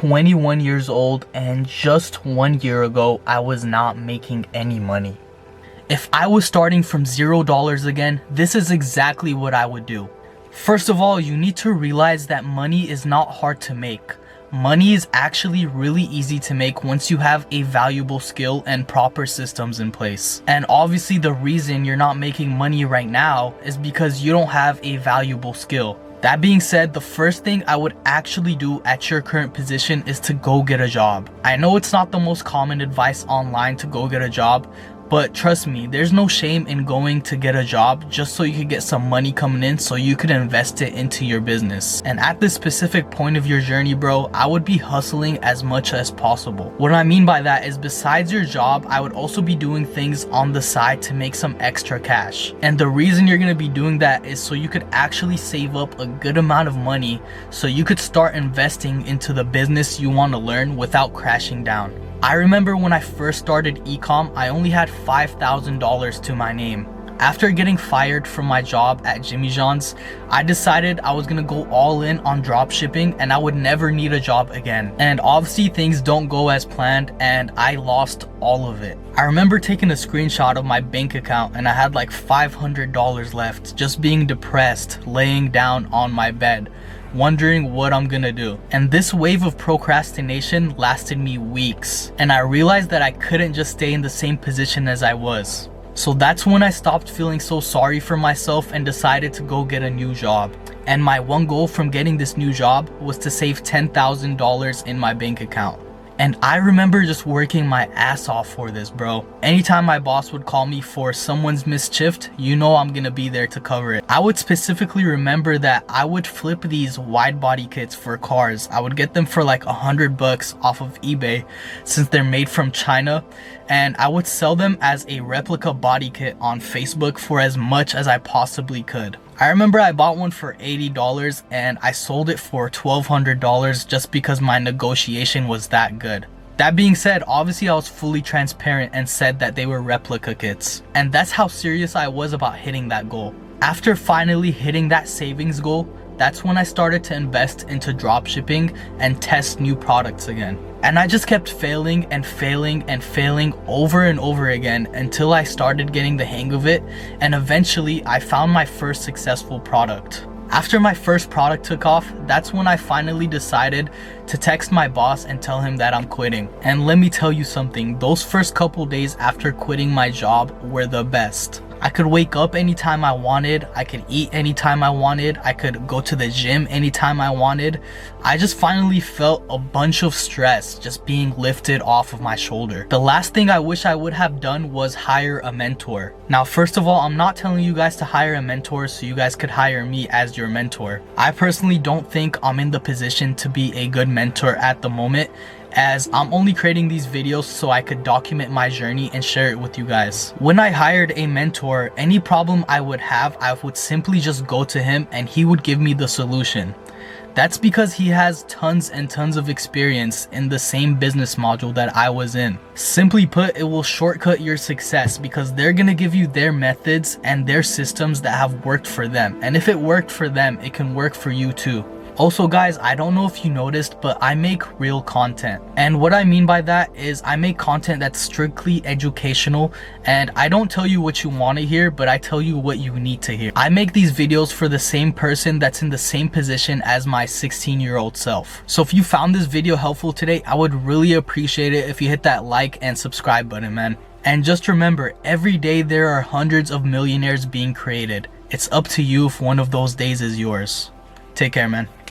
21 years old, and just 1 year ago, I was not making any money. If I was starting from $0 again, this is exactly what I would do. First of all, you need to realize that money is not hard to make. Money is actually really easy to make once you have a valuable skill and proper systems in place. And obviously the reason you're not making money right now is because you don't have a valuable skill. That being said, the first thing I would actually do at your current position is to go get a job. I know it's not the most common advice online to go get a job, but trust me, there's no shame in going to get a job just so you could get some money coming in so you could invest it into your business. And at this specific point of your journey, bro, I would be hustling as much as possible. What I mean by that is besides your job, I would also be doing things on the side to make some extra cash. And the reason you're gonna be doing that is so you could actually save up a good amount of money so you could start investing into the business you want to learn without crashing down. I remember when I first started ecom, I only had $5,000 to my name. After getting fired from my job at Jimmy John's, I decided I was gonna go all in on dropshipping and I would never need a job again. And obviously things don't go as planned and I lost all of it. I remember taking a screenshot of my bank account and I had like $500 left, just being depressed, laying down on my bed, wondering what I'm gonna do. And this wave of procrastination lasted me weeks, and I realized that I couldn't just stay in the same position as I was. So that's when I stopped feeling so sorry for myself and decided to go get a new job. And my one goal from getting this new job was to save $10,000 in my bank account. And I remember just working my ass off for this, bro. Anytime my boss would call me for someone's mischief, you know I'm gonna be there to cover it. I would specifically remember that I would flip these wide body kits for cars. I would get them for like $100 off of eBay since they're made from China. And I would sell them as a replica body kit on Facebook for as much as I possibly could. I remember I bought one for $80 and I sold it for $1,200 just because my negotiation was that good. That being said, obviously I was fully transparent and said that they were replica kits. And that's how serious I was about hitting that goal. After finally hitting that savings goal, that's when I started to invest into dropshipping and test new products again. And I just kept failing and failing and failing over and over again until I started getting the hang of it, and eventually I found my first successful product. After my first product took off, that's when I finally decided to text my boss and tell him that I'm quitting. And let me tell you something, those first couple days after quitting my job were the best. I could wake up anytime I wanted, I could eat anytime I wanted, I could go to the gym anytime I wanted. I just finally felt a bunch of stress just being lifted off of my shoulder. The last thing I wish I would have done was hire a mentor. Now, first of all, I'm not telling you guys to hire a mentor so you guys could hire me as your mentor. I personally don't think I'm in the position to be a good mentor at the moment, as I'm only creating these videos so I could document my journey and share it with you guys. When I hired a mentor, any problem I would have, I would simply just go to him and he would give me the solution. That's because he has tons and tons of experience in the same business module that I was in. Simply put, it will shortcut your success because they're gonna give you their methods and their systems that have worked for them. And if it worked for them, it can work for you too. Also guys, I don't know if you noticed, but I make real content. And what I mean by that is I make content that's strictly educational, and I don't tell you what you want to hear, but I tell you what you need to hear. I make these videos for the same person that's in the same position as my 16-year-old self. So if you found this video helpful today, I would really appreciate it if you hit that like and subscribe button, man. And just remember, every day there are hundreds of millionaires being created. It's up to you if one of those days is yours. Take care, man.